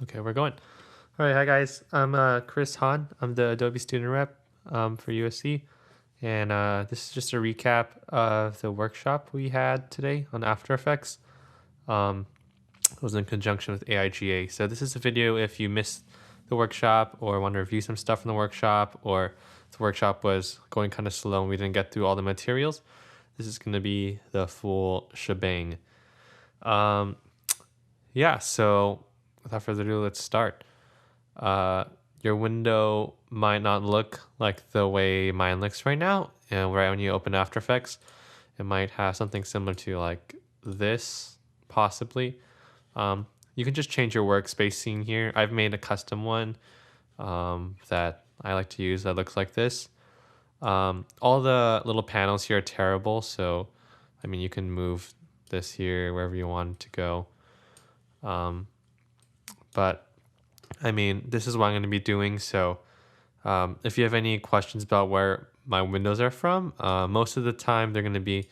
Okay, we're going. All right, hi guys. I'm Chris Hahn. I'm the Adobe Student Rep for USC, and this is just a recap of the workshop we had today on After Effects. Um, it was in conjunction with AIGA. So this is a video if you missed the workshop or want to review some stuff from the workshop, or the workshop was going kind of slow and we didn't get through all the materials. This is going to be the full shebang. Um, yeah. So without further ado, let's start. Your window might not look like the way mine looks right now. And right when you open After Effects, it might have something similar to like this, possibly. You can just change your workspace here. I've made a custom one that I like to use that looks like this. All the little panels here are terrible, so I mean you can move this here wherever you want it to go. But I mean, this is what I'm going to be doing. So if you have any questions about where my windows are from, most of the time they're going to be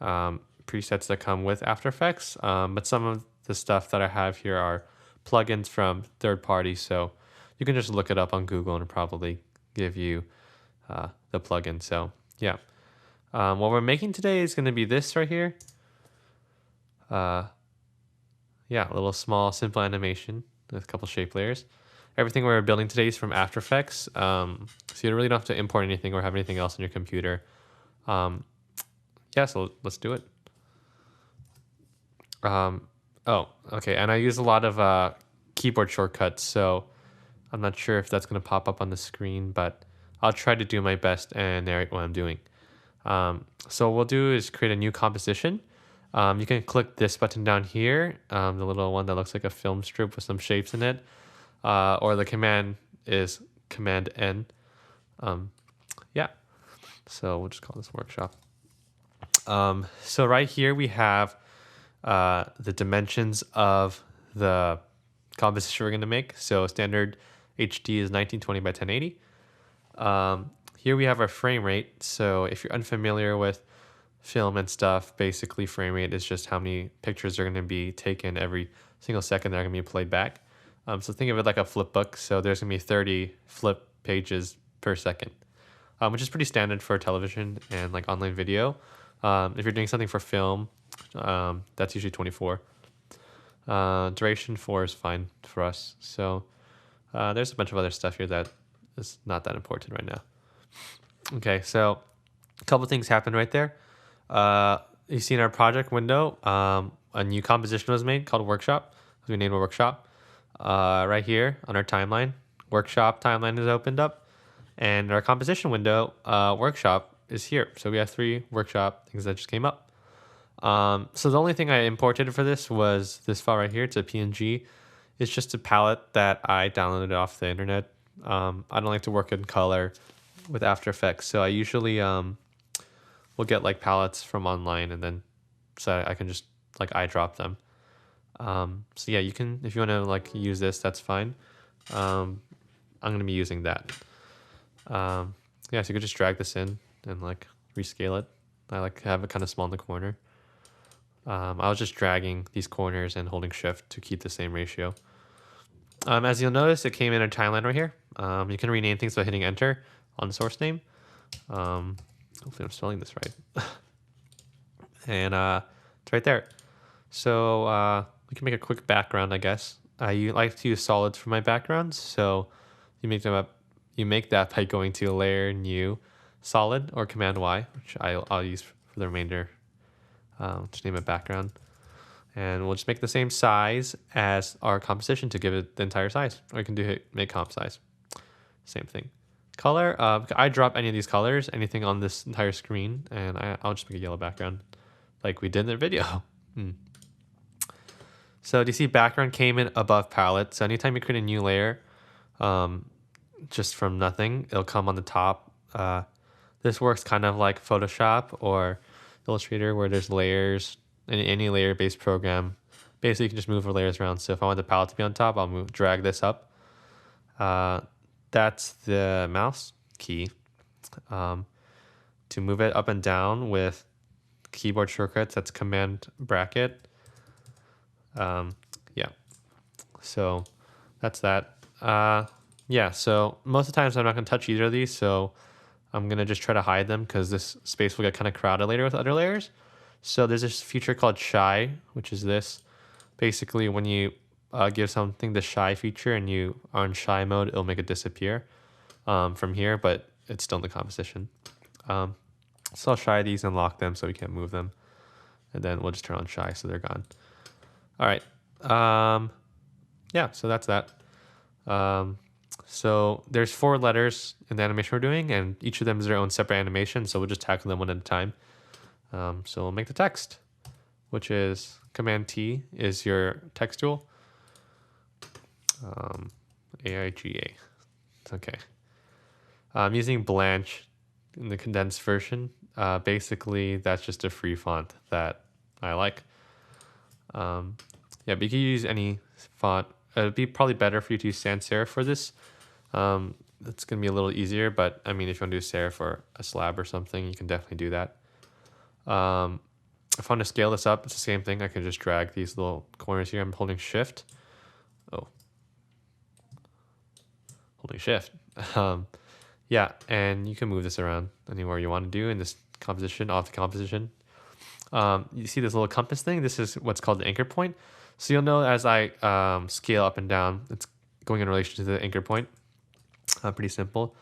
presets that come with After Effects. But some of the stuff that I have here are plugins from third parties. So you can just look it up on Google and it'll probably give you the plugin. So yeah. What we're making today is going to be this right here. Yeah, a little small, simple animation with a couple shape layers. Everything we're building today is from After Effects, so you really don't have to import anything or have anything else on your computer. Yeah, so let's do it. Oh, okay, and I use a lot of keyboard shortcuts, so I'm not sure if that's going to pop up on the screen, but I'll try to do my best and narrate what I'm doing. So what we'll do is create a new composition. You can click this button down here, the little one that looks like a film strip with some shapes in it, or the command is Command N. Yeah, so we'll just call this workshop. So right here we have the dimensions of the composition we're going to make. So standard HD is 1920 by 1080. Here we have our frame rate. So if you're unfamiliar with film and stuff, basically frame rate is just how many pictures are going to be taken every single second that are going to be played back. So think of it like a flip book. So there's going to be 30 flip pages per second, which is pretty standard for television and like online video. If you're doing something for film, that's usually 24. Duration 4 is fine for us. So there's a bunch of other stuff here that is not that important right now. Okay, so a couple things happened right there. You see in our project window, a new composition was made called Workshop. We named a workshop. Right here on our timeline, Workshop timeline is opened up, and our composition window, Workshop, is here. So we have 3 workshop things that just came up. So the only thing I imported for this was this file right here. It's a PNG. It's just a palette that I downloaded off the internet. I don't like to work in color with After Effects, so I usually will get like palettes from online, and then so I can just like eyedrop them. So yeah, you can, if you want to like use this, that's fine. I'm gonna be using that. Yeah, so you could just drag this in and like rescale it. I like have it kind of small in the corner. I was just dragging these corners and holding shift to keep the same ratio. As you'll notice, it came in a timeline right here. You can rename things by hitting enter on the source name. Hopefully I'm spelling this right. And it's right there. So we can make a quick background, I guess. You like to use solids for my backgrounds, so you make them up. You make that by going to Layer, New, Solid, or Command Y, which I'll use for the remainder. Just name it background, and we'll just make the same size as our composition to give it the entire size. Or you can do make comp size. Same thing. Color. I drop any of these colors, anything on this entire screen, and I'll just make a yellow background, like we did in the video. So do you see background came in above palette? So anytime you create a new layer, just from nothing, it'll come on the top. This works kind of like Photoshop or Illustrator, where there's layers in any layer-based program. Basically, you can just move the layers around. So if I want the palette to be on top, I'll drag this up. That's the mouse key. To move it up and down with keyboard shortcuts, that's Command bracket. Yeah. So that's that. Yeah, so most of the times I'm not going to touch either of these, so I'm going to just try to hide them because this space will get kind of crowded later with other layers. So there's this feature called shy, which is this. Basically, when you give something the shy feature and you are in shy mode, it'll make it disappear from here, but it's still in the composition. So I'll shy these and lock them so we can't move them. And then we'll just turn on shy so they're gone. All right. Yeah, so that's that. So there's 4 letters in the animation we're doing, and each of them is their own separate animation. So we'll just tackle them one at a time. So we'll make the text, which is Command T is your text tool. AIGA. Okay. I'm using Blanche in the condensed version. Basically, that's just a free font that I like. Yeah, but you can use any font. It'd be probably better for you to use sans serif for this. It's going to be a little easier, but I mean, if you want to do serif or a slab or something, you can definitely do that. If I want to scale this up, it's the same thing. I can just drag these little corners here. I'm holding shift. Oh, holding shift. Yeah, and you can move this around anywhere you want to do in this composition, off the composition. You see this little compass thing? This is what's called the anchor point. So you'll know as I scale up and down, it's going in relation to the anchor point. Pretty simple.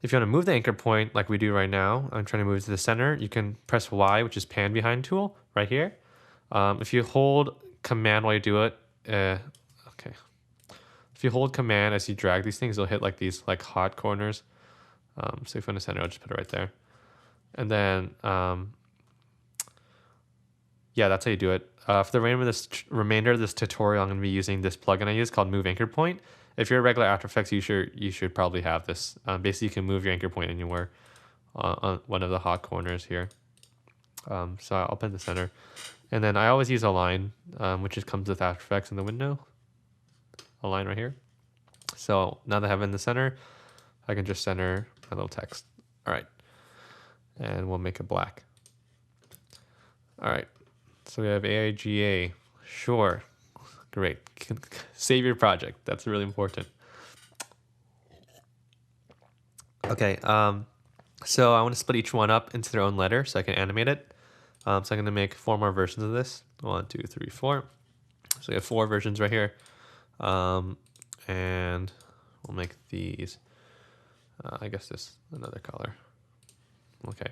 If you want to move the anchor point like we do right now, I'm trying to move it to the center, you can press Y, which is pan behind tool right here. If you hold command while you do it, okay. If you hold command as you drag these things, it'll hit like these like hot corners. So if you want to center, I'll just put it right there. And then, yeah, that's how you do it. For the remainder of this tutorial, I'm going to be using this plugin I use called Move Anchor Point. If you're a regular After Effects user, you should probably have this. Basically, you can move your anchor point anywhere on one of the hot corners here. So I'll put in the center. And then I always use Align, which just comes with After Effects in the window. Align right here. So now that I have it in the center, I can just center my little text. All right. And we'll make it black. All right. So we have AIGA. Sure. Great. Save your project. That's really important. Okay. So I want to split each one up into their own letter so I can animate it. So I'm going to make 4 more versions of this. 1, 2, 3, 4. So we have 4 versions right here. And we'll make these. I guess this another color. Okay.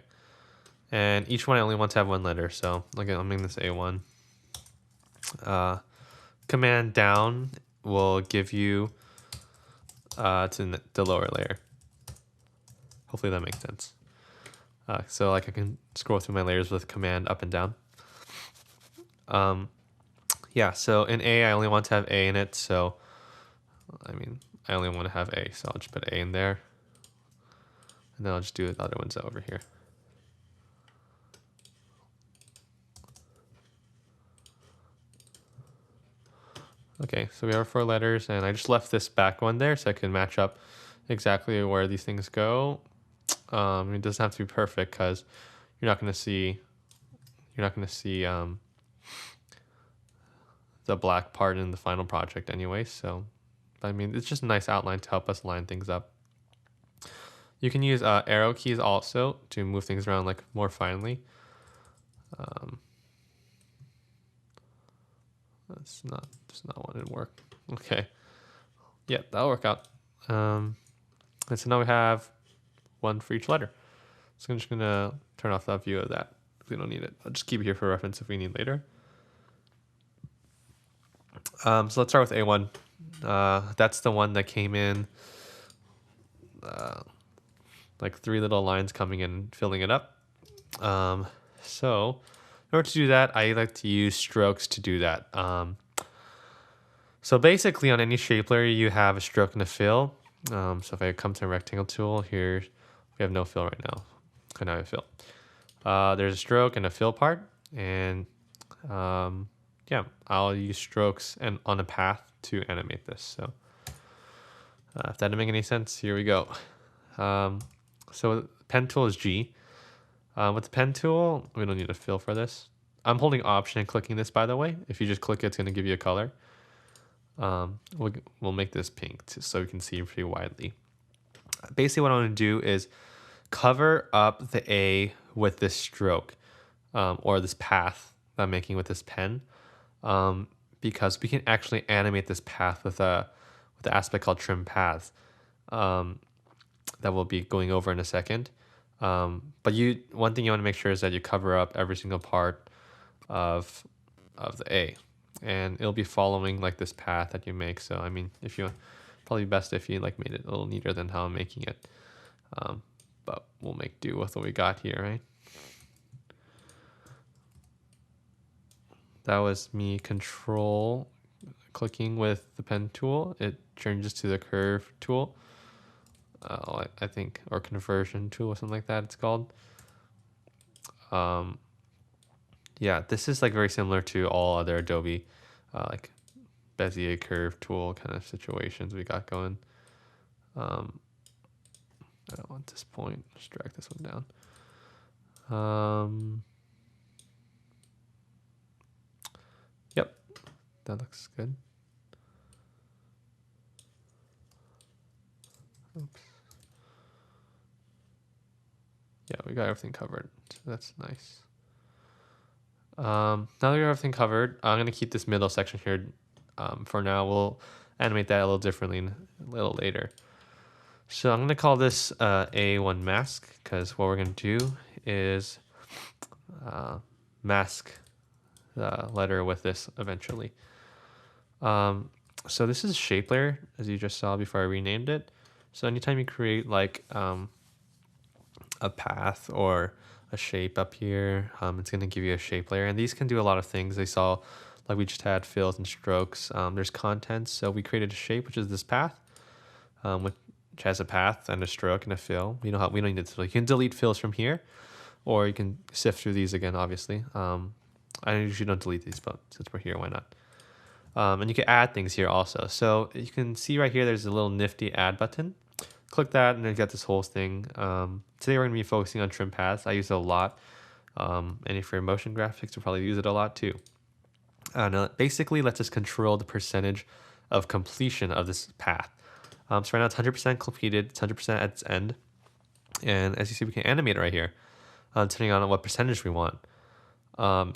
And each one I only want to have 1 letter. So again, I'm making this A1. Command down will give you to the lower layer. Hopefully that makes sense. So like I can scroll through my layers with command up and down. Yeah, so in A, I only want to have A in it. So, I mean, I only want to have A. So I'll just put A in there. And then I'll just do the other ones over here. Okay, so we have our 4 letters, and I just left this back one there so I can match up exactly where these things go. It doesn't have to be perfect because you're not going to see the black part in the final project anyway. So, I mean, it's just a nice outline to help us line things up. You can use arrow keys also to move things around like more finely. That's not what it work. Okay. Yeah, that'll work out. And so now we have 1 for each letter. So I'm just gonna turn off that view of that. We don't need it. I'll just keep it here for reference if we need later. So let's start with A1. That's the one that came in like 3 little lines coming in, filling it up. So in order to do that, I like to use strokes to do that. So basically on any shape layer, you have a stroke and a fill. So if I come to a rectangle tool here, we have no fill right now. I now have a fill. There's a stroke and a fill part. And yeah, I'll use strokes and on a path to animate this. So if that didn't make any sense, here we go. So pen tool is G. With the pen tool, we don't need a fill for this. I'm holding Option and clicking this, by the way. If you just click it, it's going to give you a color. We'll make this pink so we can see pretty widely. Basically, what I want to do is cover up the A with this stroke, or this path that I'm making with this pen, because we can actually animate this path with the aspect called trim paths, that we'll be going over in a second. But one thing you want to make sure is that you cover up every single part of the A, and it'll be following like this path that you make. So I mean, if you probably best if you like made it a little neater than how I'm making it. But we'll make do with what we got here, right? That was me control clicking with the pen tool. It changes to the curve tool. I think, or conversion tool or something like that it's called. Yeah, this is like very similar to all other Adobe like Bezier curve tool kind of situations we got going. I don't want this point. Just drag this one down. Yep, that looks good. Oops. Yeah, we got everything covered. So that's nice. Now that we got everything covered, I'm gonna keep this middle section here. For now, we'll animate that a little differently a little later. So I'm gonna call this A1 mask, because what we're gonna do is mask the letter with this eventually. So this is shape layer, as you just saw before I renamed it. So anytime you create like a path or a shape up here, it's going to give you a shape layer, and these can do a lot of things. They saw like we just had fills and strokes. There's contents, so we created a shape, which is this path, which has a path and a stroke and a fill. We don't need to. You can delete fills from here, or you can sift through these again. Obviously, I usually don't delete these, but since we're here, why not? And you can add things here also. So you can see right here, there's a little nifty add button. Click that, and then you got this whole thing. Today we're going to be focusing on trim paths. I use it a lot. And if you're motion graphics, you'll probably use it a lot too. Now, basically, lets us control the percentage of completion of this path. So right now it's 100% completed, it's 100% at its end. And as you see, we can animate it right here, depending on what percentage we want.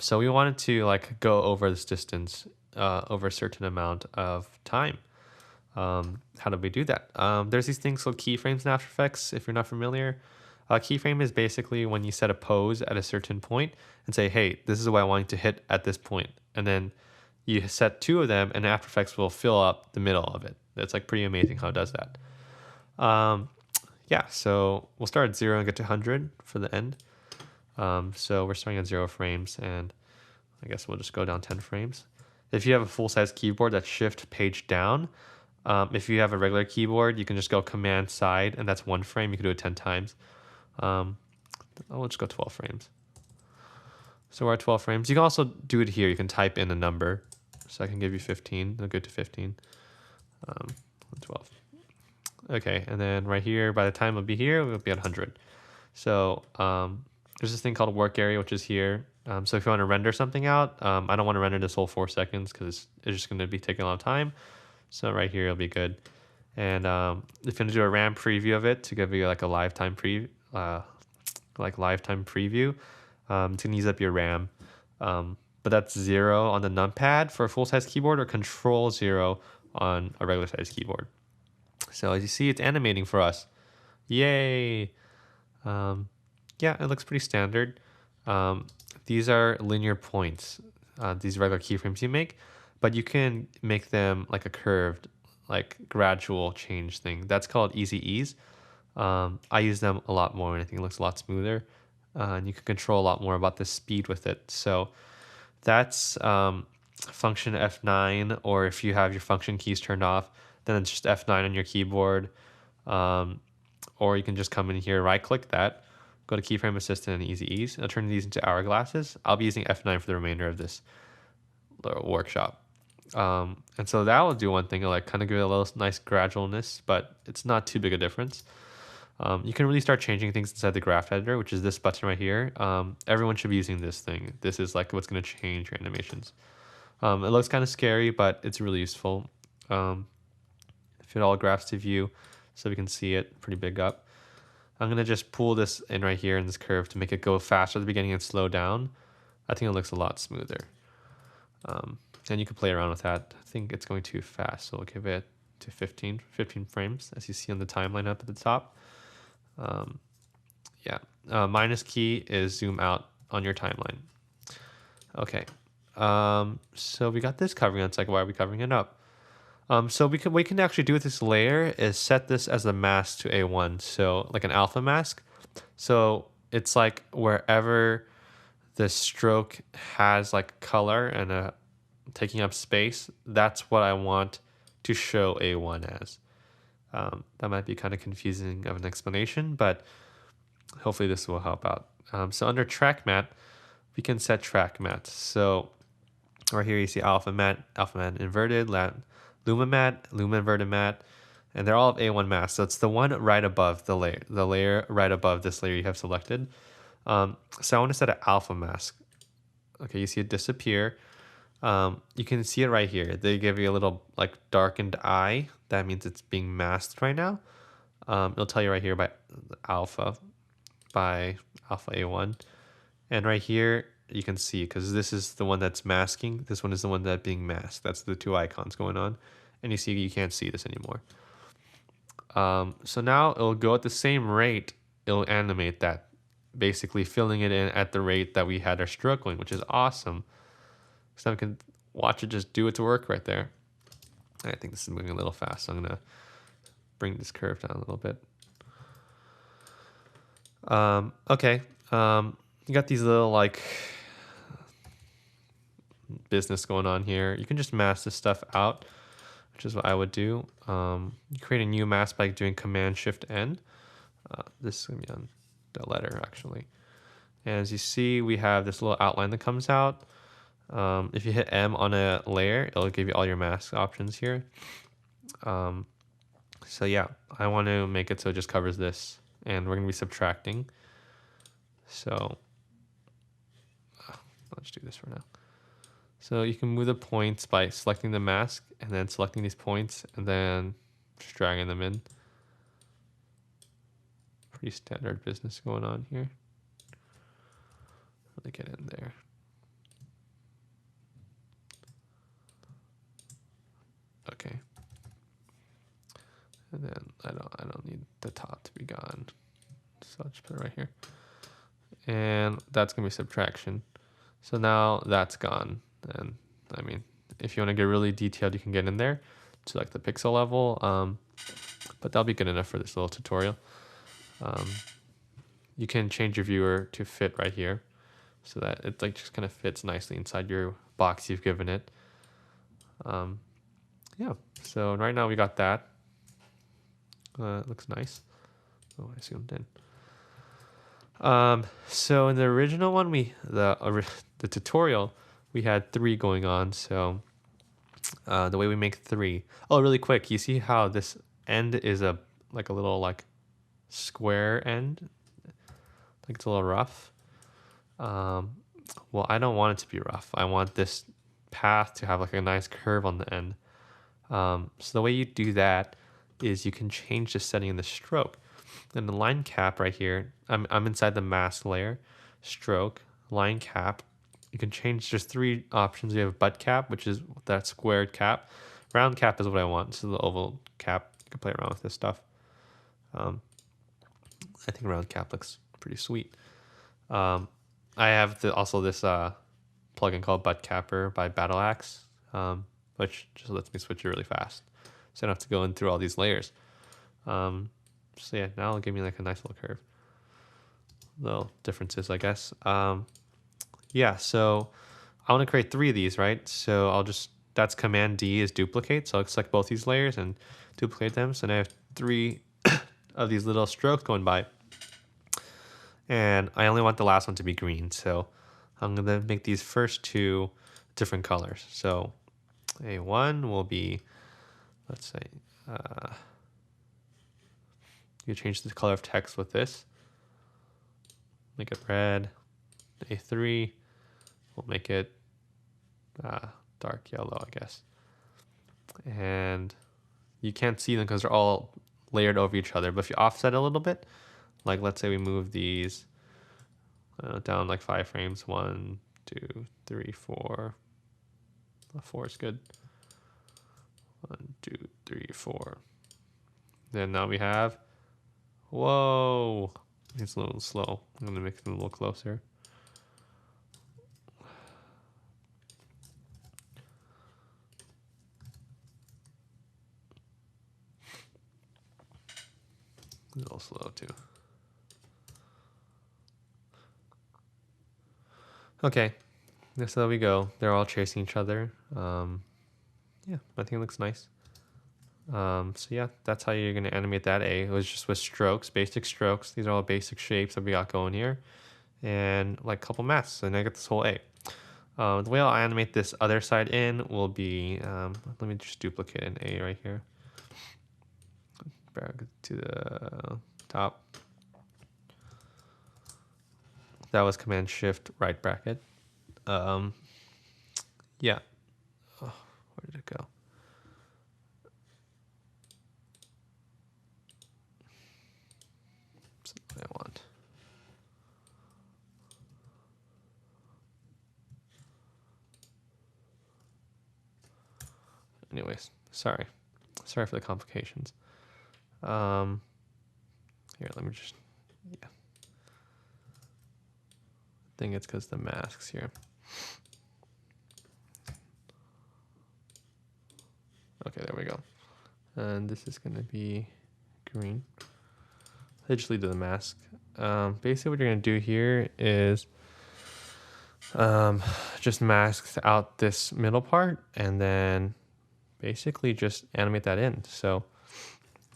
So we wanted to like go over this distance over a certain amount of time. How do we do that? There's these things called keyframes in After Effects, if you're not familiar. A keyframe is basically when you set a pose at a certain point and say, hey, this is what I want you to hit at this point. And then you set 2 of them, and After Effects will fill up the middle of it. It's like pretty amazing how it does that. Yeah, so we'll start at 0 and get to 100 for the end. So we're starting at 0 frames, and I guess we'll just go down 10 frames. If you have a full-size keyboard, that's shift page down. If you have a regular keyboard, you can just go command side, and that's 1 frame. You can do it 10 times. I'll just go 12 frames. So we're at 12 frames. You can also do it here. You can type in a number. So I can give you 15. I'll go to 15. 12. Okay, and then right here, by the time it'll be here, we'll be at 100. So there's this thing called work area, which is here. So if you want to render something out, I don't want to render this whole 4 seconds because it's just going to be taking a lot of time. So right here, it'll be good. And if you're going to do a RAM preview of it to give you like a lifetime preview, it's going to use up your RAM. But that's 0 on the numpad for a full-size keyboard, or control 0 on a regular size keyboard. So as you see, it's animating for us. Yay! Yeah, it looks pretty standard. These are linear points, these regular keyframes you make, but you can make them like a curved, like gradual change thing. That's called easy ease. I use them a lot more, and I think it looks a lot smoother. And you can control a lot more about the speed with it. So that's function F9, or if you have your function keys turned off, then it's just F9 on your keyboard. Or you can just come in here, right click that, go to keyframe assistant and easy ease. I'll turn these into hourglasses. I'll be using F9 for the remainder of this little workshop. And so that will do one thing, like kind of give it a little nice gradualness, but it's not too big a difference. You can really start changing things inside the graph editor, which is this button right here. Everyone should be using this thing. This is like what's going to change your animations. It looks kind of scary, but it's really useful. fit all graphs to view so we can see it pretty big up. I'm going to just pull this in right here in this curve to make it go faster at the beginning and slow down. I think it looks a lot smoother. And you can play around with that. I think it's going too fast, so we'll give it to 15 frames, as you see on the timeline up at the top. Yeah, minus key is zoom out on your timeline. Okay, so we got this covering on. It's like, why are we covering it up? So we can actually do with this layer is set this as a mask to A1, so like an alpha mask. So it's like wherever the stroke has like color and taking up space, that's what I want to show A1 as. That might be kind of confusing of an explanation, but hopefully this will help out. So under track matte, we can set track matte. So right here you see alpha matte inverted, luma matte, luma inverted matte, and they're all of A1 mask. So it's the one right above the layer right above this layer you have selected. So I want to set an alpha mask. Okay, you see it disappear. You can see it right here. They give you a little like darkened eye. That means it's being masked right now. It'll tell you right here by alpha A1. And right here, you can see, because this is the one that's masking. This one is the one that's being masked. That's the two icons going on. And you see, you can't see this anymore. So now it'll go at the same rate. It'll animate that, basically filling it in at the rate that we had our stroke going, which is awesome. So I can watch it just do its work right there. I think this is moving a little fast, so I'm going to bring this curve down a little bit. Okay. You got these little like business going on here. You can just mask this stuff out, which is what I would do. You create a new mask by doing Command Shift N. This is going to be on the letter actually. And as you see, we have this little outline that comes out. If you hit M on a layer, it'll give you all your mask options here. So yeah, I want to make it so it just covers this, and we're going to be subtracting. So let's do this for now. So you can move the points by selecting the mask and then selecting these points and then just dragging them in. Pretty standard business going on here. Let me get in there. Okay. And then I don't need the top to be gone. So I'll just put it right here. And that's gonna be subtraction. So now that's gone. And I mean, if you want to get really detailed, you can get in there to like the pixel level. But that'll be good enough for this little tutorial. You can change your viewer to fit right here so that it like just kind of fits nicely inside your box you've given it. Yeah, so right now we got that. It looks nice. Oh, I zoomed in. So in the original one, the tutorial, we had 3 going on. So the way we make 3. Oh, really quick, you see how this end is a little like square end, like it's a little rough. Well, I don't want it to be rough. I want this path to have like a nice curve on the end. So the way you do that is you can change the setting in the stroke. In the line cap right here, I'm inside the mask layer, stroke, line cap. You can change just 3 options. You have butt cap, which is that squared cap. Round cap is what I want. This is the oval cap. You can play around with this stuff. I think round cap looks pretty sweet. I have also this plugin called Butt Capper by Battle Axe, which just lets me switch it really fast. So I don't have to go in through all these layers. So yeah, now it'll give me like a nice little curve. Little differences, I guess. Yeah, so I want to create 3 of these, right? So that's Command D is duplicate. So I'll select both these layers and duplicate them. So now I have 3 of these little strokes going by. And I only want the last one to be green. So I'm going to make these first 2 different colors. So A1 will be, let's say, you change the color of text with this. Make it red. A3, we'll make it dark yellow, I guess. and you can't see them because they're all layered over each other. But if you offset a little bit, like let's say we move these down like 5 frames, 1, 2, 3, 4. 4 is good. 1, 2, 3, 4. Then now we have, whoa, it's a little slow. I'm gonna make it a little closer. A little slow too. Okay, so there we go. They're all chasing each other. Yeah, I think it looks nice. So yeah, that's how you're gonna animate that A. It was just with strokes, basic strokes. These are all basic shapes that we got going here, and like a couple masks, and I get this whole A. The way I'll animate this other side in will be, let me just duplicate an A right here. Back to the top. That was Command Shift right bracket. Yeah. Oh, where did it go? That's what I want. Anyways, sorry for the complications. Here, let me just, yeah. I think it's because the masks here. Okay, there we go. And this is gonna be green. I just leave the mask. Basically what you're gonna do here is just mask out this middle part and then basically just animate that in. So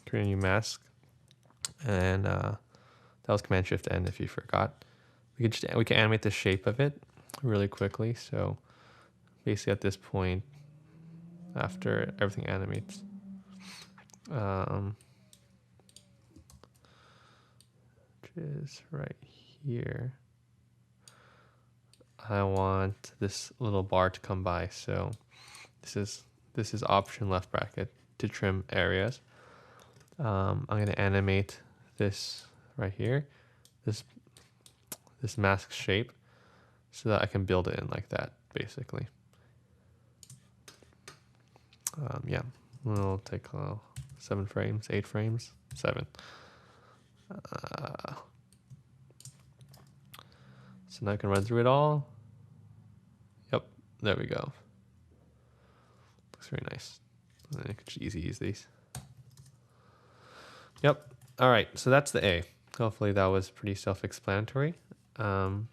create a new mask, and that was Command Shift N if you forgot. We can animate the shape of it really quickly. So basically at this point, after everything animates, which is right here, I want this little bar to come by. So this is Option left bracket to trim areas. I'm going to animate this right here, this mask shape, so that I can build it in like that, basically. Yeah, it'll take 7 frames, 8 frames, 7. So now I can run through it all. Yep, there we go. Looks very nice. And then I can just easy use these. Yep. All right, so that's the A. Hopefully that was pretty self-explanatory. And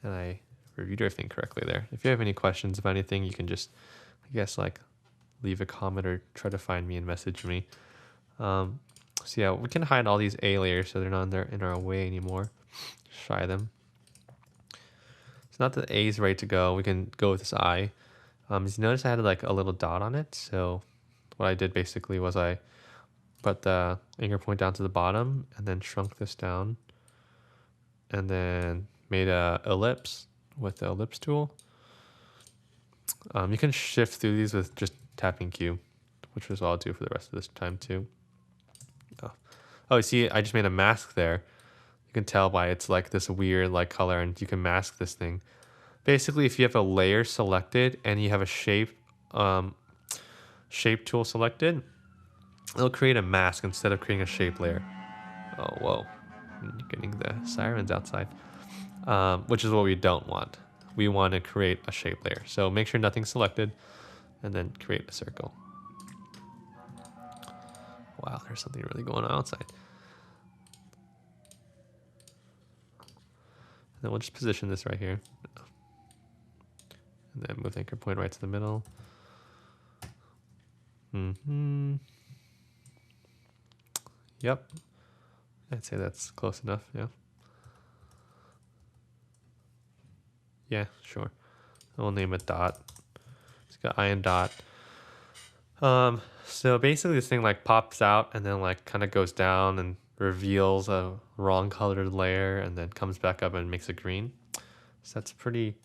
I reviewed everything correctly there. If you have any questions about anything, you can just, I guess, like leave a comment or try to find me and message me. So yeah, we can hide all these A layers so they're not in our way anymore. Just try them. So now that the A is ready to go, we can go with this I. As you notice, I had like a little dot on it. So what I did basically was I put the anchor point down to the bottom and then shrunk this down and then made a ellipse with the ellipse tool. You can shift through these with just tapping Q, which is what I'll do for the rest of this time too. Oh, you see, I just made a mask there. You can tell by it's like this weird like color, and you can mask this thing. Basically, if you have a layer selected and you have a shape tool selected, it'll create a mask instead of creating a shape layer. Oh, whoa. You're getting the sirens outside, which is what we don't want. We want to create a shape layer. So make sure nothing's selected and then create a circle. Wow, there's something really going on outside. And then we'll just position this right here. And then move the anchor point right to the middle. Yep. I'd say that's close enough, yeah. Yeah, sure. We'll name it dot. It's got I and dot. So basically this thing like pops out and then like kind of goes down and reveals a wrong colored layer and then comes back up and makes it green. So it's pretty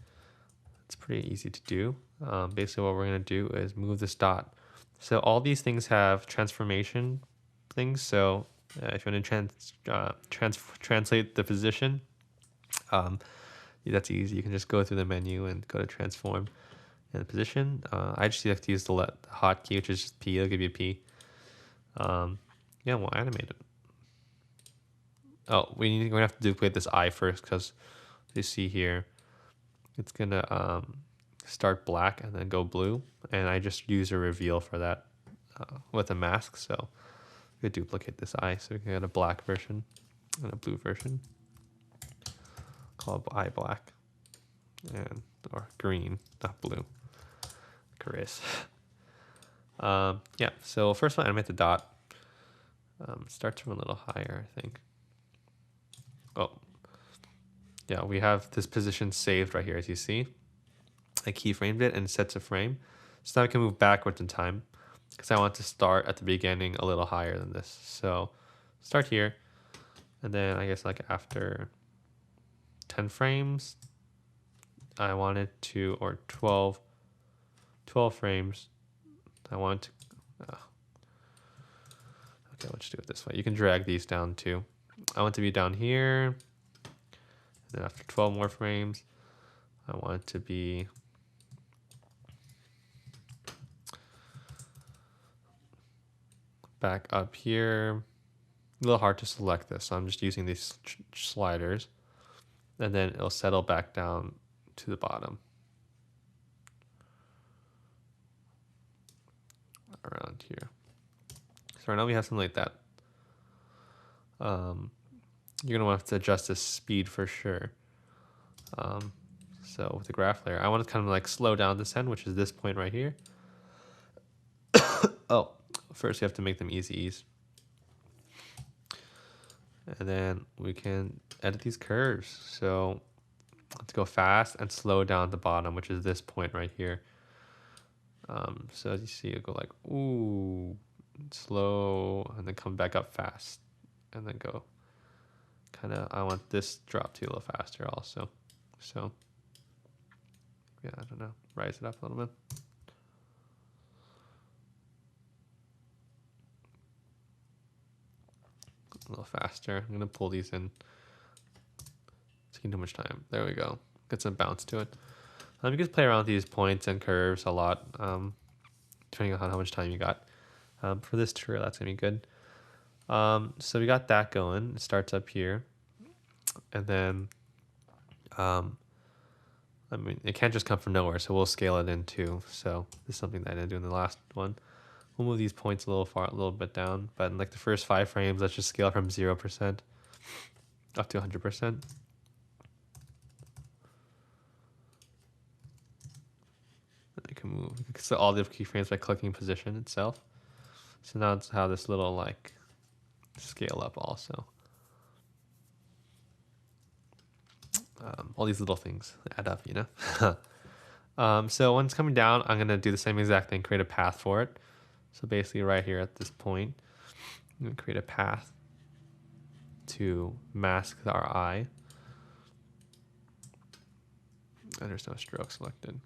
easy to do. Basically what we're gonna do is move this dot So all these things have transformation things. So if you want to translate the position, um, that's easy. You can just go through the menu and go to transform and the position. I just have to use the hotkey, which is just P. It'll give you P. Yeah, we'll animate it. Oh, we're gonna have to duplicate this eye first because you see here, it's gonna start black and then go blue, and I just use a reveal for that with a mask. So we duplicate this eye so we can get a black version and a blue version. Call it eye black and or green, not blue. Chris. Yeah. So first one, animate the dot. Starts from a little higher, I think. Oh, yeah, we have this position saved right here, as you see. I keyframed it and sets a frame. So now I can move backwards in time because I want to start at the beginning a little higher than this. So start here, and then I guess like after 10 frames, I wanted to, or 12 frames, I want to, okay, let's do it this way. You can drag these down too. I want to be down here, and then after 12 more frames, I want it to be back up here. A little hard to select this, so I'm just using these sliders, and then it'll settle back down to the bottom around here. So right now we have something like that. You're gonna want to adjust the speed for sure. So with the graph layer, I want to kind of like slow down this end, which is this point right here. Oh, first you have to make them easy. And then we can edit these curves. So let's go fast and slow down the bottom, which is this point right here. So as you see, it'll go like, ooh, slow, and then come back up fast, and then go kind of, I want this drop to a little faster also. So yeah, I don't know, rise it up a little bit. A little faster. I'm gonna pull these in. It's taking too much time. There we go. Get some bounce to it. You can play around with these points and curves a lot, depending on how much time you got. For this tutorial, that's gonna be good. So we got that going. It starts up here, and then, I mean, it can't just come from nowhere, so we'll scale it in too. So this is something that I didn't do in the last one. We'll move these points a little bit down, but in like the first 5 frames, let's just scale from 0% up to 100%. I can move so all the keyframes by clicking position itself. So now it's how this little like scale up also. All these little things add up, you know. So when it's coming down, I'm gonna do the same exact thing, create a path for it. So basically right here at this point, I'm gonna create a path to mask our eye. And there's no stroke selected.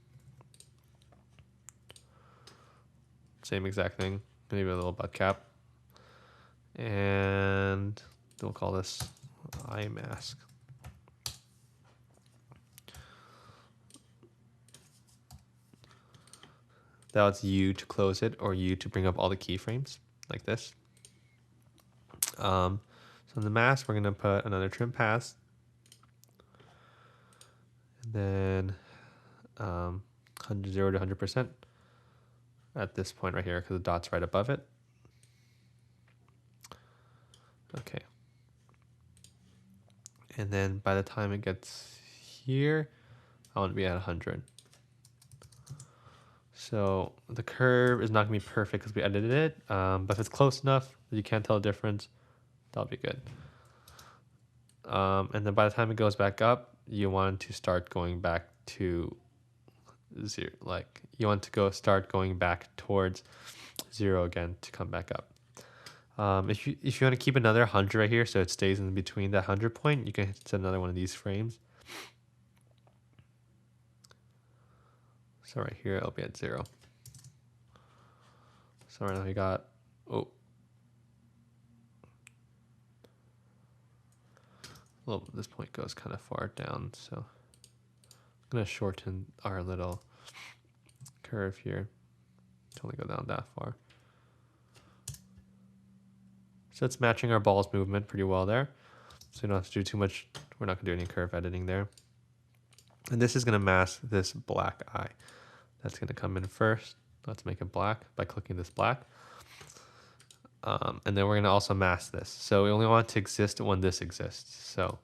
Same exact thing, maybe a little butt cap. And we'll call this eye mask. That's U to close it, or U to bring up all the keyframes, like this. So in the mask, we're gonna put another trim path, and then 0 to 100% at this point right here, because the dot's right above it. Okay. And then by the time it gets here, I want to be at 100. So the curve is not gonna be perfect because we edited it, but if it's close enough that you can't tell the difference, that'll be good. And then by the time it goes back up, you want to start going back to 0. Like you want to start going back towards 0 again to come back up. If you want to keep another 100 right here, so it stays in between that 100 point, you can set another one of these frames. So right here, it'll be at 0. So right now we got, oh, well, this point goes kind of far down, so I'm gonna shorten our little curve here to only go down that far. So it's matching our ball's movement pretty well there. So you don't have to do too much. We're not gonna do any curve editing there. And this is gonna mask this black eye. That's gonna come in first. Let's make it black by clicking this black. And then we're gonna also mask this. So we only want it to exist when this exists. So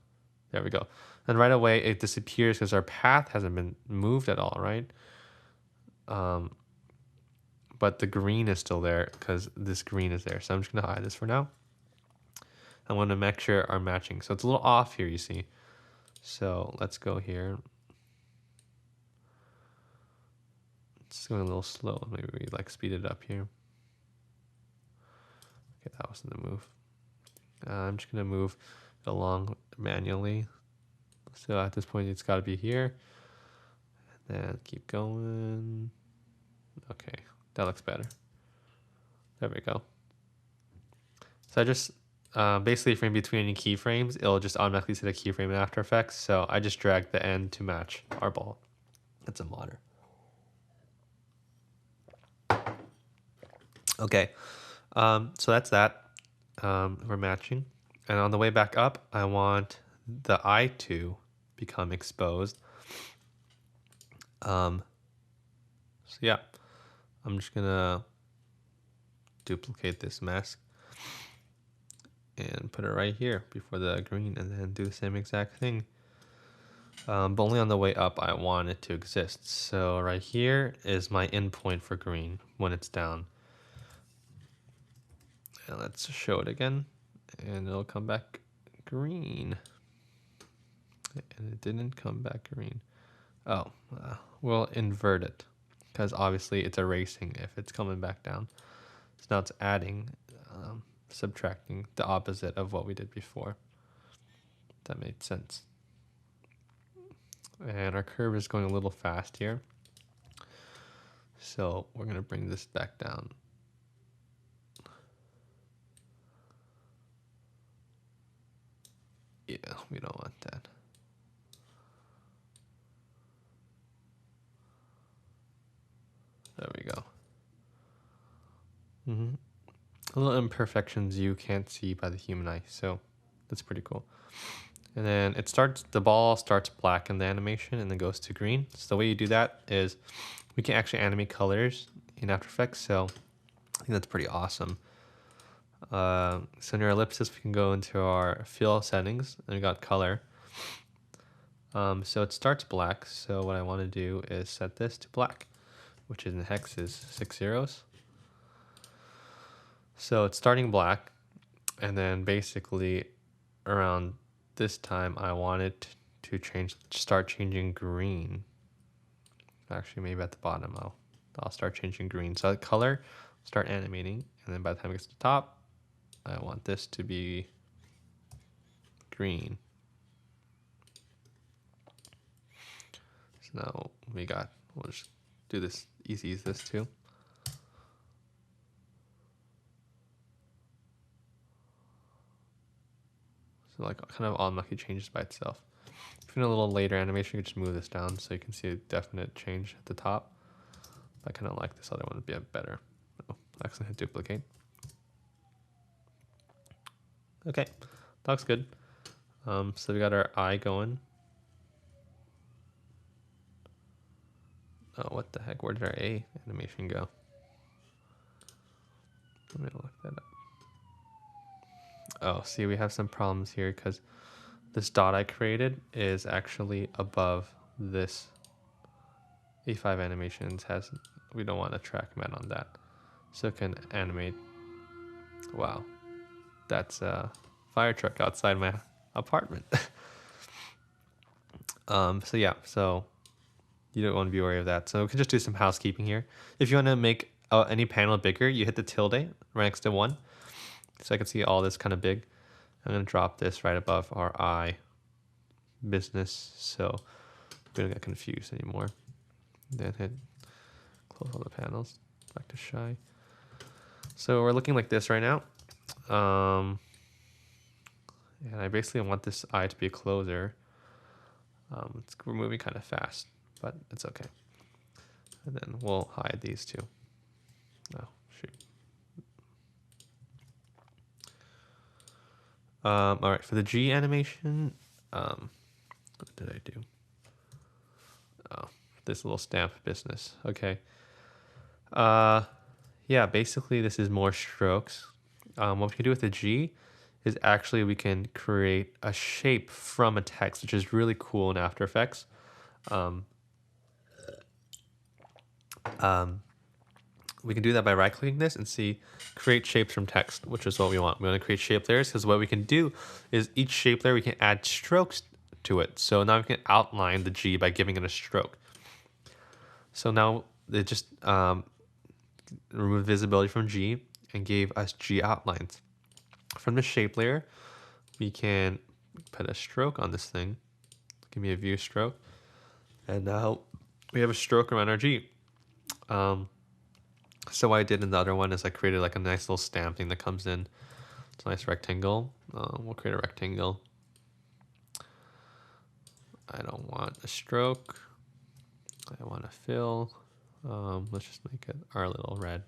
there we go. And right away it disappears because our path hasn't been moved at all, right? But the green is still there because this green is there. So I'm just gonna hide this for now. I want to make sure our matching. So it's a little off here, you see. So let's go here. It's going a little slow. Maybe we like speed it up here. Okay, that wasn't the move. I'm just gonna move it along manually. So at this point, it's got to be here. And then keep going. Okay, that looks better. There we go. So I just basically, if you're in between any keyframes, it'll just automatically set a keyframe in After Effects. So I just dragged the end to match our ball. That's a modder. Okay, so that's that. We're matching. And on the way back up, I want the eye to become exposed. So yeah, I'm just gonna duplicate this mask and put it right here before the green, and then do the same exact thing. But only on the way up I want it to exist. So right here is my endpoint for green when it's down. And let's show it again, and it'll come back green. And it didn't come back green. Oh, we'll invert it, because obviously it's erasing if it's coming back down. So now it's adding, subtracting the opposite of what we did before. That made sense. And our curve is going a little fast here. So we're going to bring this back down. Yeah, we don't want that. There we go. Little imperfections you can't see by the human eye, so that's pretty cool. And then the ball starts black in the animation and then goes to green. So the way you do that is we can actually animate colors in After Effects, so I think that's pretty awesome. So in our ellipsis, we can go into our fill settings, and we got color. So it starts black, so what I want to do is set this to black, which in hex is 6 zeros. So it's starting black, and then basically around this time I want it to start changing green. Actually, maybe at the bottom I'll start changing green. So color, start animating, and then by the time it gets to the top, I want this to be green. So now we'll just do this, easy as this too. So like kind of automatically changes by itself. If you're in a little later animation, you can just move this down so you can see a definite change at the top. I kind of like this other one to be a better. Oh, I accidentally hit duplicate. Okay, that looks good. So we got our eye going. Oh, what the heck? Where did our A animation go? Let me look that up. Oh, see, we have some problems here because this dot I created is actually above this A5 animations. We don't want a track mat on that. So it can animate. Wow. That's a fire truck outside my apartment. So yeah, so you don't want to be worried of that. So we can just do some housekeeping here. If you want to make any panel bigger, you hit the tilde right next to 1. So I can see all this kind of big. I'm going to drop this right above our eye business, so we don't get confused anymore. Then hit close all the panels, back to shy. So we're looking like this right now. And I basically want this eye to be closer. We're moving kind of fast, but it's okay. And then we'll hide these two. Oh, shoot. All right, for the G animation, what did I do? Oh, this little stamp business. Okay. Yeah, basically this is more strokes. What we can do with the G is actually we can create a shape from a text, which is really cool in After Effects. We can do that by right-clicking this and see create shapes from text, which is what we want. We want to create shape layers because what we can do is each shape layer we can add strokes to it. So now we can outline the G by giving it a stroke. So now it just removed visibility from G and gave us G outlines. From the shape layer, we can put a stroke on this thing. Give me a view stroke. And now we have a stroke around our G. So what I did in the other one is I created like a nice little stamp thing that comes in. It's a nice rectangle. We'll create a rectangle. I don't want a stroke. I want a fill. Let's just make it our little red.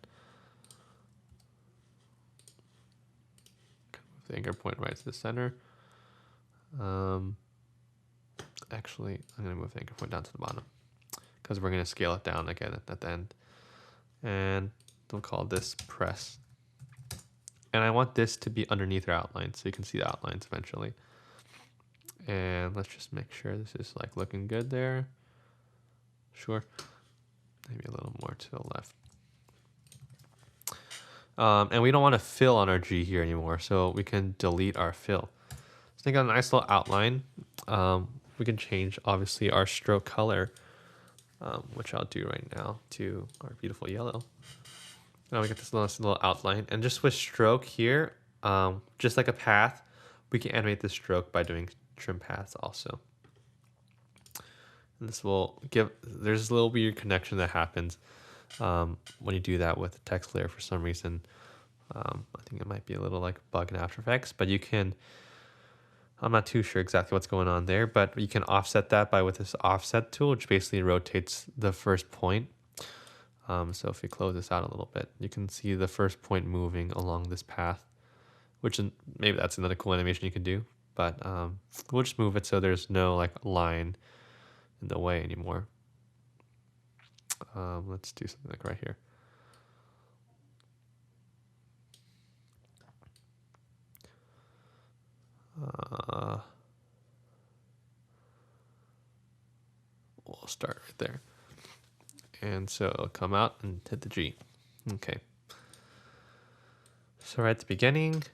Move the anchor point right to the center. Actually, I'm going to move the anchor point down to the bottom because we're going to scale it down again at the end. And we'll call this press. And I want this to be underneath our outline so you can see the outlines eventually. And let's just make sure this is like looking good there. Sure. Maybe a little more to the left. And we don't want to fill on our G here anymore, so we can delete our fill. So they got a nice little outline. We can change, obviously, our stroke color, which I'll do right now to our beautiful yellow. Now we get this nice little outline. And just with stroke here, just like a path, we can animate the stroke by doing trim paths also. And this will give, there's a little weird connection that happens when you do that with the text layer for some reason. I think it might be a little like bug in After Effects, but you can, I'm not too sure exactly what's going on there, but you can offset that by with this offset tool, which basically rotates the first point. So if we close this out a little bit, you can see the first point moving along this path, which maybe that's another cool animation you can do, but we'll just move it so there's no like line in the way anymore. Let's do something like right here. We'll start right there. And so it'll come out and hit the G. Okay. So right at the beginning,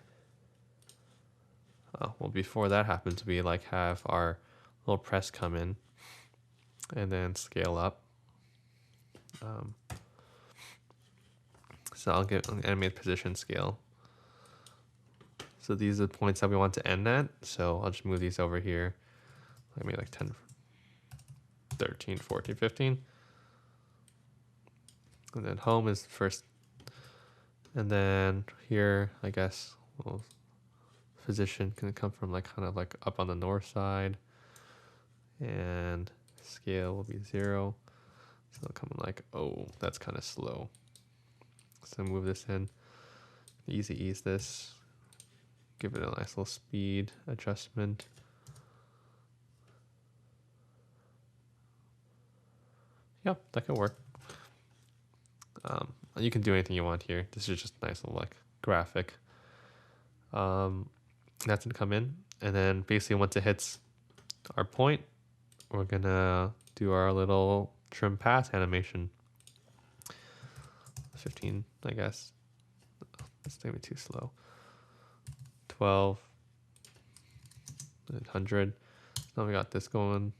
well, before that happens, we like have our little press come in and then scale up. So I'll animate position scale. So these are the points that we want to end at. So I'll just move these over here. Maybe like 10, 13, 14, 15. And then home is first. And then here, I guess, well, position can come from like kind of like up on the north side. And scale will be 0. So it'll come in like, oh, that's kind of slow. So move this in. Easy ease this. Give it a nice little speed adjustment. Yep, that could work. You can do anything you want here. This is just a nice little like graphic. That's gonna come in, and then basically once it hits our point, we're gonna do our little trim path animation. 15, I guess. That's maybe too slow. 12, 100. Now we got this going.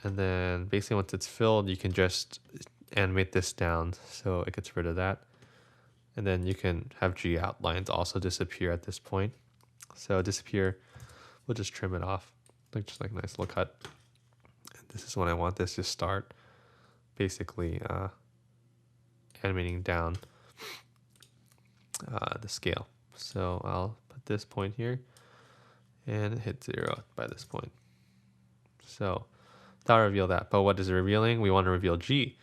And then basically once it's filled, you can just animate this down so it gets rid of that. And then you can have G outlines also disappear at this point. So disappear, we'll just trim it off. Like just like a nice little cut. And this is when I want this to start basically animating down. the scale. So I'll put this point here and hit 0 by this point. So that'll reveal that. But what is it revealing? We want to reveal G.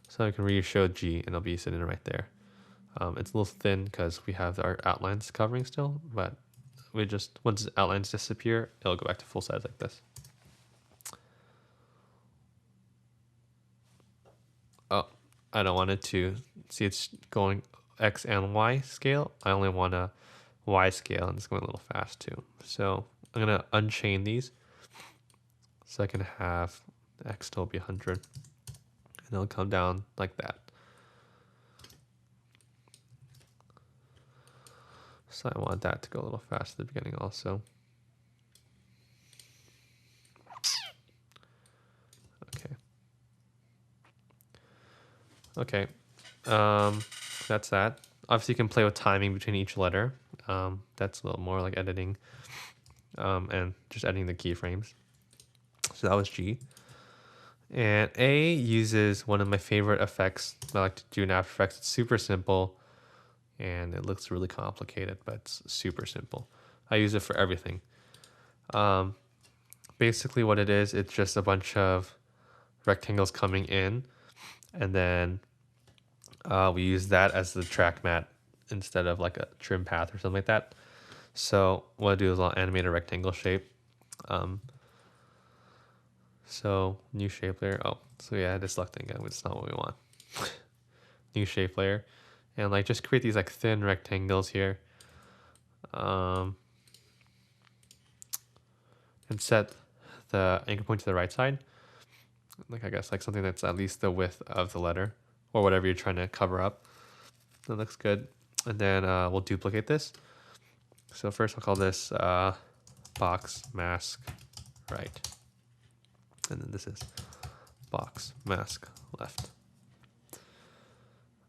So I can re-show G and it'll be sitting right there. It's a little thin because we have our outlines covering still, but we just, once the outlines disappear, it'll go back to full size like this. Oh, I don't want it to see it's going X and Y scale. I only want a Y scale, and it's going a little fast too. So I'm gonna unchain these so I can have the X still be 100, and it'll come down like that. So I want that to go a little fast at the beginning also. Okay. That's that. Obviously, you can play with timing between each letter. That's a little more like editing and just editing the keyframes. So that was G. And A uses one of my favorite effects I like to do in After Effects. It's super simple and it looks really complicated, but it's super simple. I use it for everything. Basically what it is, it's just a bunch of rectangles coming in, and then we use that as the track mat instead of like a trim path or something like that. So what I do is I'll animate a rectangle shape. So new shape layer. Oh, so yeah, just selecting again, which is not what we want. New shape layer, and like just create these like thin rectangles here. And set the anchor point to the right side. Like I guess like something that's at least the width of the letter or whatever you're trying to cover up. That looks good. And then we'll duplicate this. So first I'll call this box mask right. And then this is box mask left.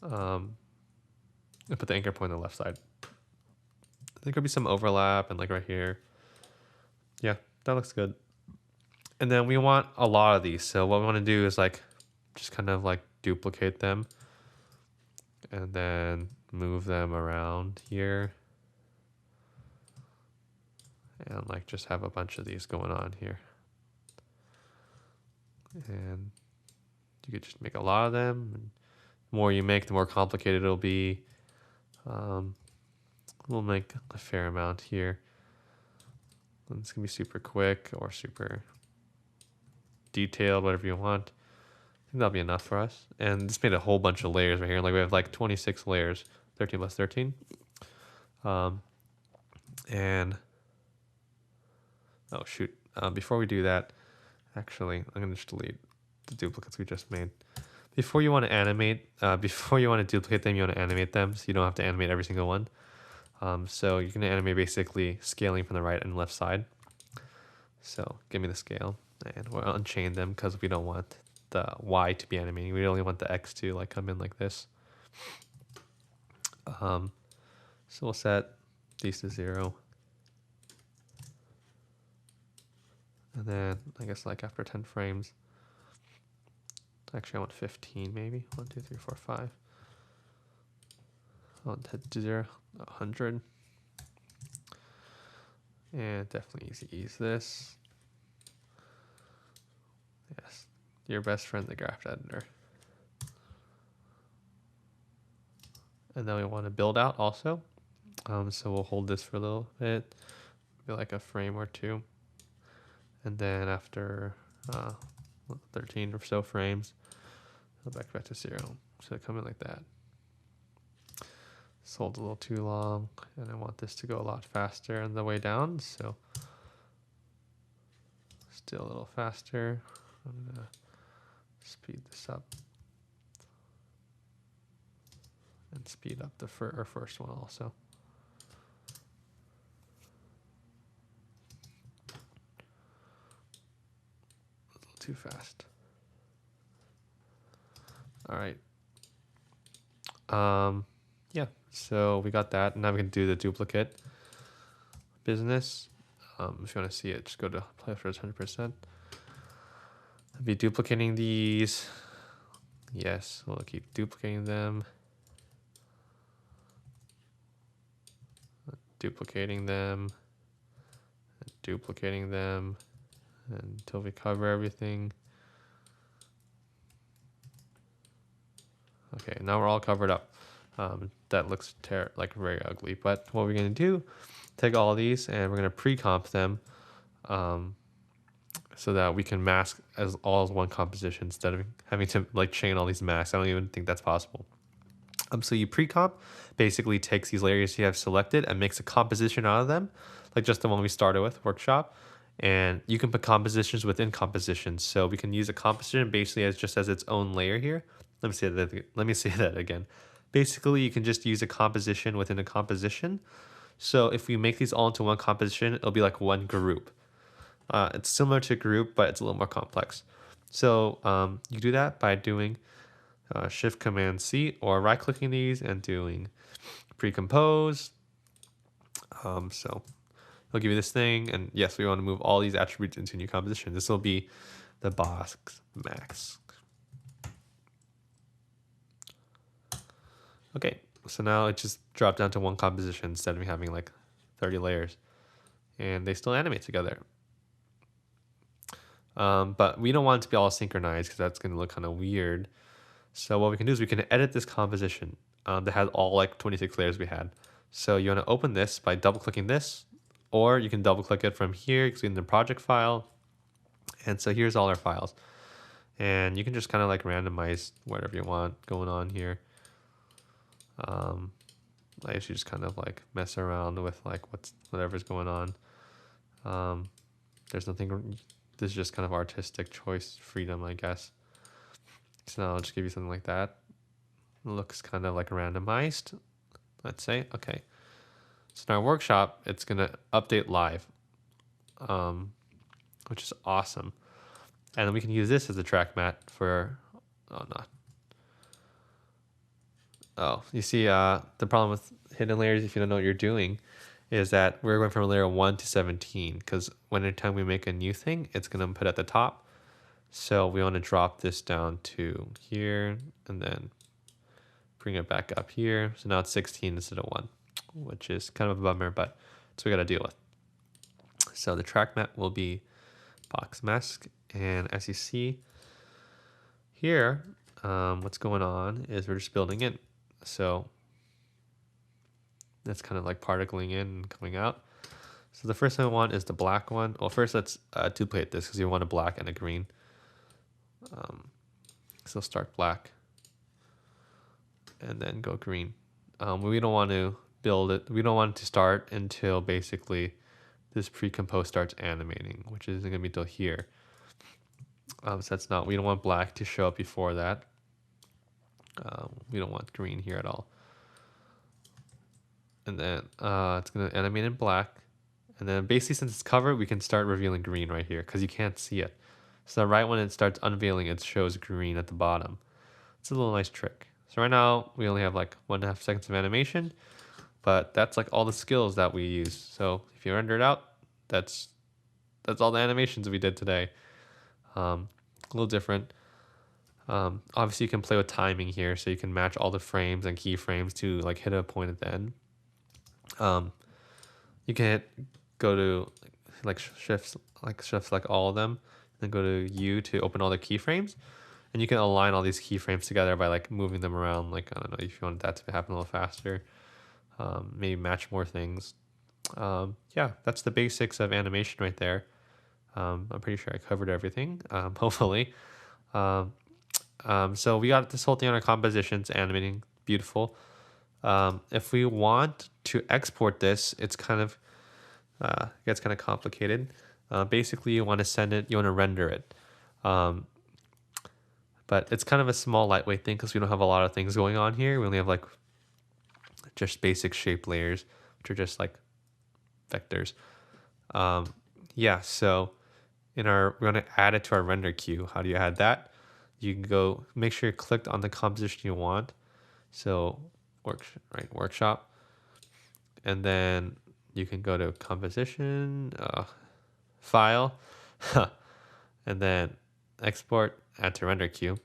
And put the anchor point on the left side. There could be some overlap and like right here. Yeah, that looks good. And then we want a lot of these. So what we want to do is like just kind of like duplicate them and then move them around here. And like just have a bunch of these going on here. And you could just make a lot of them. And the more you make, the more complicated it'll be. We'll make a fair amount here. And it's gonna be super quick or super detailed, whatever you want. I think that'll be enough for us. And this made a whole bunch of layers right here. Like we have like 26 layers, 13 plus 13. And oh shoot, before we do that, actually, I'm gonna just delete the duplicates we just made. Before you want to animate, before you want to duplicate them, you want to animate them, so you don't have to animate every single one. So you can animate basically scaling from the right and left side. So give me the scale, and we'll unchain them because we don't want the Y to be animating. We only want the X to like come in like this. So we'll set these to 0. And then I guess like after 10 frames, actually I want 15 maybe. 1, 2, 3, 4, 5. I'll head to 0, 100. And definitely easy ease this. Yes, your best friend, the graph editor. And then we want to build out also. So we'll hold this for a little bit, maybe like a frame or two. And then after 13 or so frames, go back to 0. So come in like that. This holds a little too long, and I want this to go a lot faster on the way down. So still a little faster. I'm gonna speed this up and speed up the first one also. A little too fast. All right. Yeah, so we got that. Now we can do the duplicate business. If you want to see it, just go to play for 100%. I'll be duplicating these. Yes, we'll keep duplicating them. duplicating them, and duplicating them until we cover everything. Okay, now we're all covered up. That looks like very ugly, but what we're gonna do, take all these and we're gonna pre-comp them so that we can mask as all as one composition instead of having to like chain all these masks. I don't even think that's possible. So you pre-comp basically takes these layers you have selected and makes a composition out of them, like just the one we started with, workshop. And you can put compositions within compositions. So we can use a composition basically as just as its own layer here. Let me say that again. Basically, you can just use a composition within a composition. So if we make these all into one composition, it'll be like one group. It's similar to a group, but it's a little more complex. So you do that by doing Shift Command C or right clicking these and doing pre-compose. So it'll give you this thing. And yes, we want to move all these attributes into a new composition. This will be the box mask. Okay, so now it just dropped down to one composition instead of having like 30 layers. And they still animate together. But we don't want it to be all synchronized because that's going to look kind of weird. So what we can do is we can edit this composition that has all like 26 layers we had. So you want to open this by double clicking this, or you can double click it from here in the project file. And so here's all our files. And you can just kind of like randomize whatever you want going on here. I usually just kind of like mess around with like whatever's going on. There's nothing, this is just kind of artistic choice freedom, I guess. So now I'll just give you something like that. It looks kind of like randomized, let's say. Okay. So in our workshop, it's going to update live, which is awesome. And then we can use this as a track mat for, you see the problem with hidden layers, if you don't know what you're doing, is that we're going from layer 1 to 17, because anytime we make a new thing, it's going to put at the top. So we want to drop this down to here and then bring it back up here. So now it's 16 instead of 1, which is kind of a bummer, but that's what we got to deal with. So the track mat will be box mask. And as you see here, what's going on is we're just building in. So that's kind of like particling in and coming out. So the first thing I want is the black one. Well, first let's duplicate this because you want a black and a green. So start black and then go green. We don't want to build it. We don't want it to start until basically this pre-compose starts animating, which isn't going to be until here. So that's not, we don't want black to show up before that. We don't want green here at all. And then it's going to animate in black. And then basically since it's covered, we can start revealing green right here because you can't see it. So right when it starts unveiling, it shows green at the bottom. It's a little nice trick. So right now we only have like 1.5 seconds of animation, but that's like all the skills that we use. So if you render it out, that's all the animations we did today. A little different. Obviously you can play with timing here, so you can match all the frames and keyframes to like hit a point at the end. You can go to like shifts like all of them, then go to U to open all the keyframes, and you can align all these keyframes together by like moving them around. Like I don't know if you want that to happen a little faster, maybe match more things. Yeah, that's the basics of animation right there. I'm pretty sure I covered everything. Hopefully. So we got this whole thing on our compositions, animating, beautiful. If we want to export this, it's kind of gets kind of complicated. Basically, you want to render it. But it's kind of a small, lightweight thing because we don't have a lot of things going on here. We only have like just basic shape layers, which are just like vectors. Yeah, so we're going to add it to our render queue. How do you add that? You can go make sure you clicked on the composition you want. So workshop, and then you can go to composition, file, and then export, add to render queue,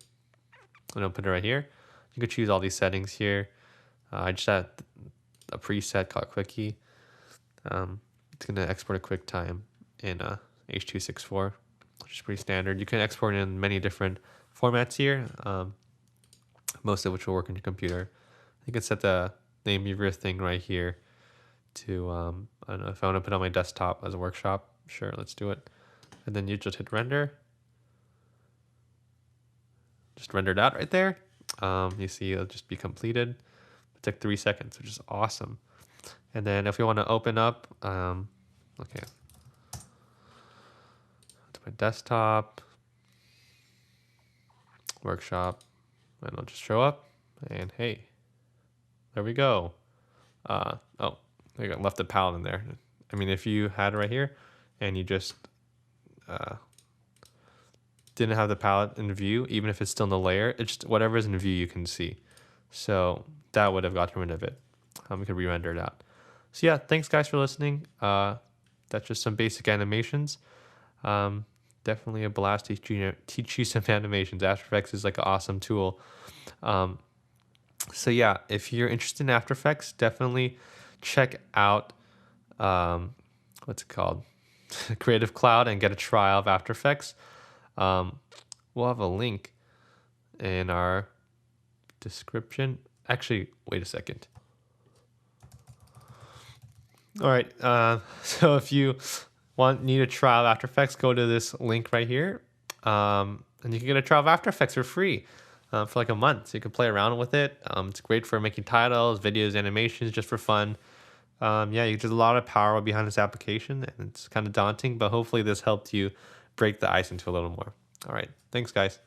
and I'll put it right here. You can choose all these settings here. I just had a preset called Quickie. It's going to export a QuickTime in H.264, which is pretty standard. You can export in many different formats here, most of which will work on your computer. You can set the name of your thing right here to, I don't know, if I want to put it on my desktop as a workshop, sure, let's do it. And then you just hit render. Just rendered out right there. You see it'll just be completed. It took 3 seconds, which is awesome. And then if we want to open up, okay, to my desktop, workshop, and it'll just show up. And hey, there we go. Oh, I got left the palette in there. I mean, if you had it right here and you just didn't have the palette in view, even if it's still in the layer, it's just whatever's in view you can see. So that would have gotten rid of it. We could re-render it out. So yeah, thanks guys for listening. That's just some basic animations. Definitely a blast to teach you some animations. After Effects is like an awesome tool. So yeah, if you're interested in After Effects, definitely check out what's it called? Creative Cloud, and get a trial of After Effects. We'll have a link in our description. Actually, wait a second. All right. So if you need a trial of After Effects, go to this link right here. And you can get a trial of After Effects for free for like a month. So you can play around with it. It's great for making titles, videos, animations, just for fun. Yeah, there's a lot of power behind this application, and it's kind of daunting, but hopefully this helped you break the ice into a little more. All right. Thanks, guys.